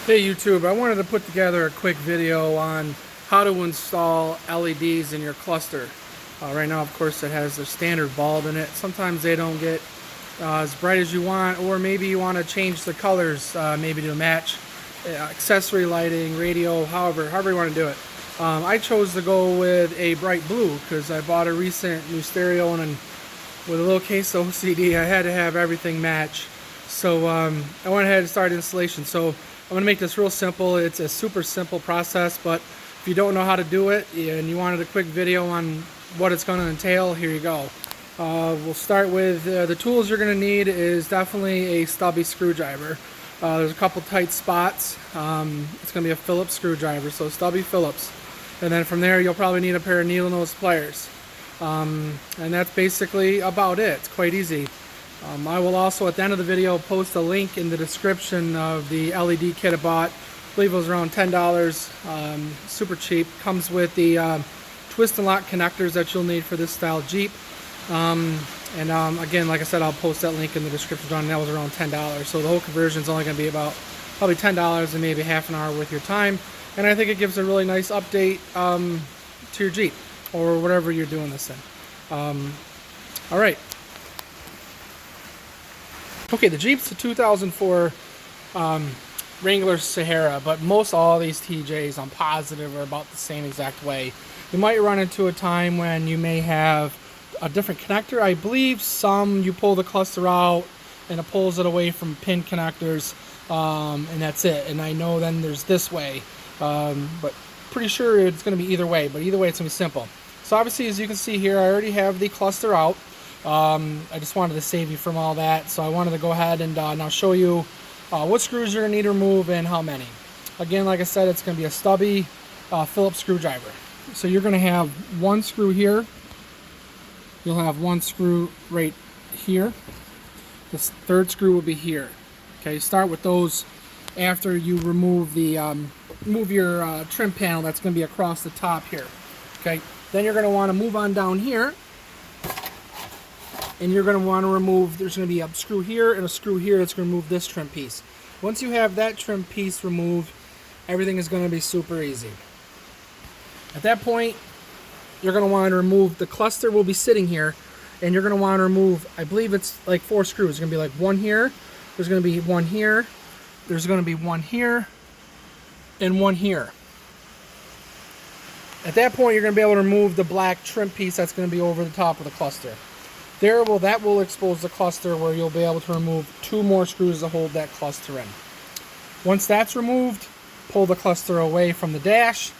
Hey YouTube, I wanted to put together a quick video on how to install LEDs in your cluster. Right now, of course, it has the standard bulb in it. Sometimes they don't get as bright as you want, or maybe you want to change the colors, maybe to match accessory lighting, radio, however you want to do it. I chose to go with a bright blue because I bought a recent new stereo, and with a little case of OCD, I had to have everything match. So I went ahead and started installation. So I'm going to make this real simple. It's a super simple process, but if you don't know how to do it and you wanted a quick video on what it's going to entail, here you go. We'll start with the tools you're going to need is definitely a stubby screwdriver. There's a couple tight spots. It's going to be a Phillips screwdriver, so stubby Phillips. And then from there you'll probably need a pair of needle nose pliers. And that's basically about it. It's quite easy. I will also, at the end of the video, post a link in the description of the LED kit I bought. I believe it was around $10. Super cheap. Comes with the twist and lock connectors that you'll need for this style Jeep. Again, like I said, I'll post that link in the description. That was around $10. So the whole conversion is only going to be about probably $10 and maybe half an hour worth of your time. And I think it gives a really nice update to your Jeep or whatever you're doing this in. All right. Okay, the Jeep's a 2004 Wrangler Sahara, but most all these TJs, I'm positive, are about the same exact way. You might run into a time when you may have a different connector. I believe some you pull the cluster out and it pulls it away from pin connectors, and that's it. And I know then there's this way, but pretty sure it's going to be either way. But either way, it's going to be simple. So obviously, as you can see here, I already have the cluster out. I just wanted to save you from all that, so I wanted to go ahead and now show you what screws you're going to need to remove and how many. Again, like I said, it's going to be a stubby Phillips screwdriver. So you're going to have one screw here. You'll have one screw right here. This third screw will be here. Okay, start with those after you remove the move your trim panel that's going to be across the top here. Okay, then you're going to want to move on down here. And you're going to want to remove, there's going to be a screw here and a screw here that's going to remove this trim piece. Once you have that trim piece removed, everything is going to be super easy. At that point, you're going to want to remove, the cluster will be sitting here, and you're going to want to remove, I believe it's like 4 screws. It's going to be like one here, there's going to be one here, there's going to be one here, and one here. At that point, you're going to be able to remove the black trim piece that's going to be over the top of the cluster. That will expose the cluster where you'll be able to remove 2 more screws to hold that cluster in. Once that's removed, pull the cluster away from the dash.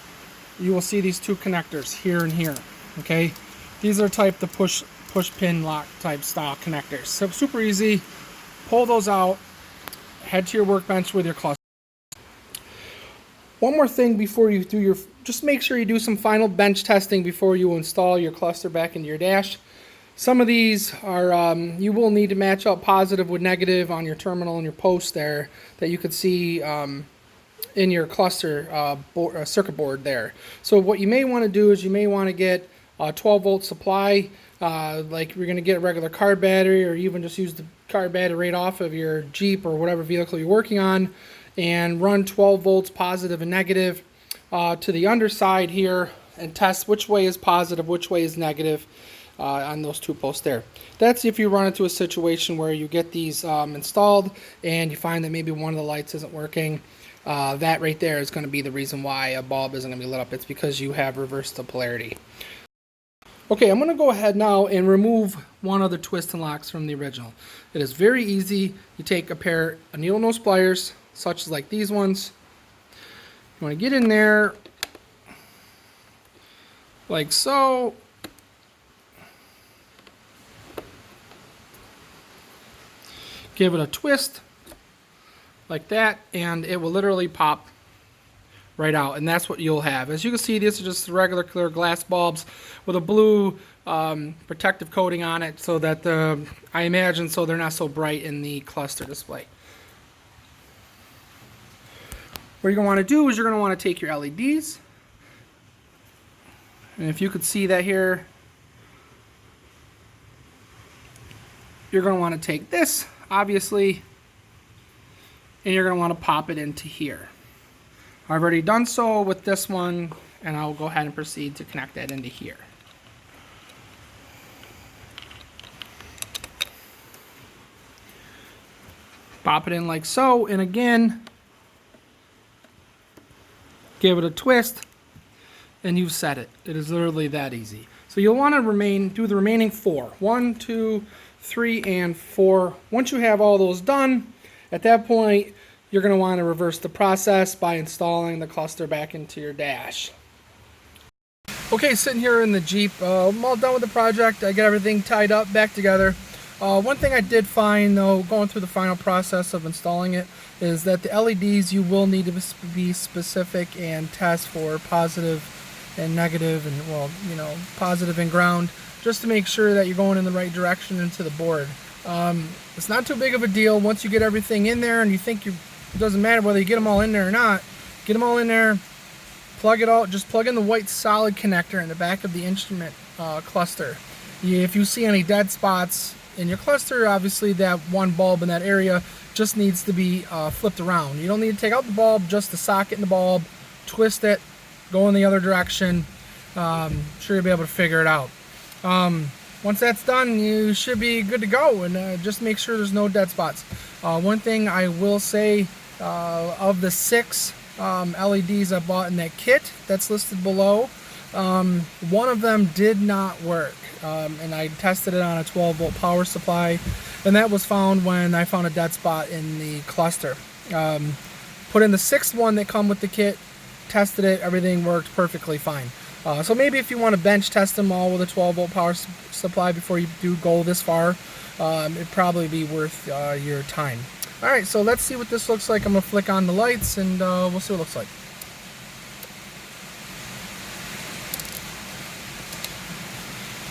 You will see these 2 connectors here and here. Okay, these are type the push pin lock type style connectors. So super easy. Pull those out. Head to your workbench with your cluster. One more thing before you do just make sure you do some final bench testing before you install your cluster back into your dash. Some of these are, you will need to match up positive with negative on your terminal and your post there that you could see in your cluster circuit board there. So what you may want to do is you may want to get a 12-volt supply, like you're going to get a regular car battery, or even just use the car battery right off of your Jeep or whatever vehicle you're working on, and run 12 volts positive and negative to the underside here and test which way is positive, which way is negative. On those 2 posts there. That's if you run into a situation where you get these installed and you find that maybe one of the lights isn't working. That right there is going to be the reason why a bulb isn't going to be lit up. It's because you have reversed the polarity. Okay, I'm going to go ahead now and remove one of the twist and locks from the original. It is very easy. You take a pair of needle nose pliers, such as like these ones. You want to get in there like so. Give it a twist like that, and it will literally pop right out, and that's what you'll have. As you can see, these are just regular clear glass bulbs with a blue protective coating on it, so that I imagine so they're not so bright in the cluster display. What you're going to want to do is you're going to want to take your LEDs, and if you could see that here, you're going to want to take this, obviously, and you're going to want to pop it into here. I've already done so with this one, and I'll go ahead and proceed to connect that into here. Pop it in like so, and again, give it a twist, and you've set it. It is literally that easy. So you'll want to do the remaining 4. 1, 2, 3, and 4. Once you have all those done, at that point, you're going to want to reverse the process by installing the cluster back into your dash. Okay, sitting here in the Jeep, I'm all done with the project. I got everything tied up, back together. One thing I did find, though, going through the final process of installing it, is that the LEDs, you will need to be specific and test for positive and negative, and, well, you know, positive and ground, just to make sure that you're going in the right direction into the board. It's not too big of a deal once you get everything in there, and you think it doesn't matter whether you get them all in there or not. Get them all in there, plug it all, just plug in the white solid connector in the back of the instrument cluster. If you see any dead spots in your cluster, obviously that one bulb in that area just needs to be flipped around. You don't need to take out the bulb, just the socket in the bulb, twist it, go in the other direction. Sure you'll be able to figure it out. Once that's done, you should be good to go, and just make sure there's no dead spots. One thing I will say, of the 6 LEDs I bought in that kit that's listed below, one of them did not work, and I tested it on a 12-volt power supply, and that was found when I found a dead spot in the cluster. Put in the 6th one that come with the kit, tested it, everything worked perfectly fine. So maybe if you want to bench test them all with a 12-volt power supply before you do go this far, it'd probably be worth your time. Alright, so let's see what this looks like. I'm going to flick on the lights, and we'll see what it looks like.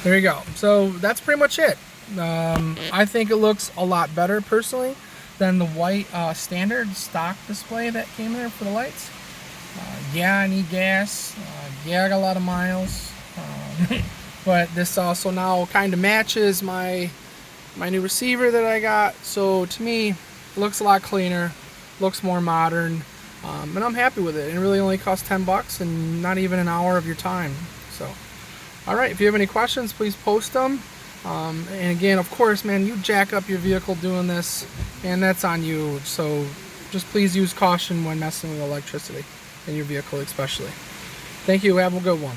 There you go. So that's pretty much it. I think it looks a lot better, personally, than the white standard stock display that came there for the lights. Yeah, I need gas. Yeah, I got a lot of miles. But this also now kind of matches my new receiver that I got. So to me, it looks a lot cleaner, looks more modern, and I'm happy with it. It really only costs $10 and not even an hour of your time. So, all right, if you have any questions, please post them. And again, of course, man, you jack up your vehicle doing this, and that's on you. So just please use caution when messing with electricity in your vehicle especially. Thank you. Have a good one.